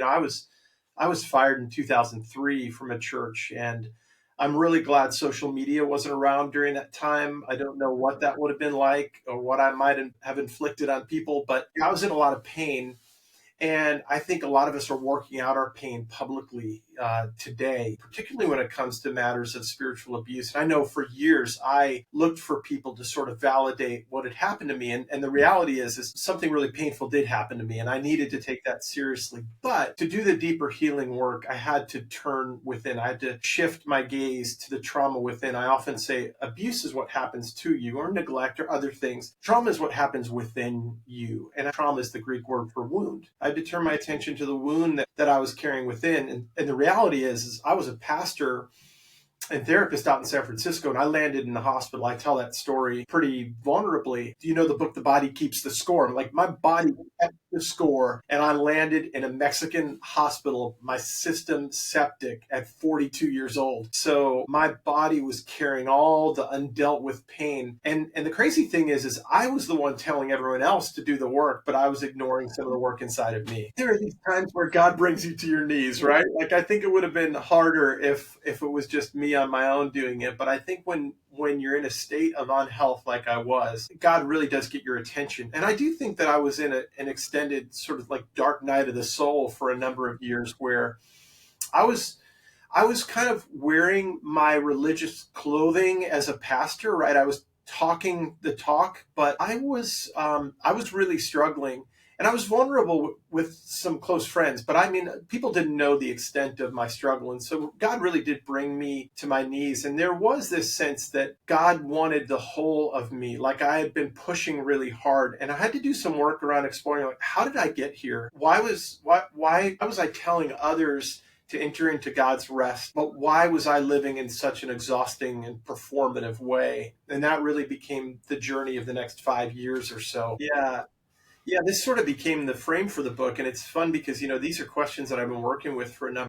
I was fired in 2003 from a church, and I'm really glad social media wasn't around during that time. I don't know what that would have been like or what I might have inflicted on people, but I was in a lot of pain, and I think a lot of us are working out our pain publicly today, particularly when it comes to matters of spiritual abuse. And I know for years I looked for people to sort of validate what had happened to me. And the reality is something really painful did happen to me, and I needed to take that seriously. But to do the deeper healing work, I had to turn within. I had to shift my gaze to the trauma within. I often say abuse is what happens to you, or neglect, or other things. Trauma is what happens within you. And trauma is the Greek word for wound. I had to turn my attention to the wound that I was carrying within. And the reality is I was a pastor and therapist out in San Francisco, and I landed in the hospital. I tell that story pretty vulnerably. Do you know the book, The Body Keeps the Score? Like, my body kept the score, and I landed in a Mexican hospital, my system septic, at 42 years old. So my body was carrying all the undealt with pain. And the crazy thing is I was the one telling everyone else to do the work, but I was ignoring some of the work inside of me. There are these times where God brings you to your knees, right? Like, I think it would have been harder if it was just me on my own doing it. But I think when you're in a state of unhealth like I was, God really does get your attention. And I do think that I was in an extended sort of like dark night of the soul for a number of years, where I was I was kind of wearing my religious clothing as a pastor, right? I was talking the talk, but I was really struggling, and I was vulnerable with some close friends. But I mean, people didn't know the extent of my struggle, and so God really did bring me to my knees. And there was this sense that God wanted the whole of me, like I had been pushing really hard, and I had to do some work around exploring, like, how did I get here? Why was I telling others to enter into God's rest? But why was I living in such an exhausting and performative way? And that really became the journey of the next 5 years or so. Yeah. Yeah, this sort of became the frame for the book. And it's fun because, these are questions that I've been working with for a number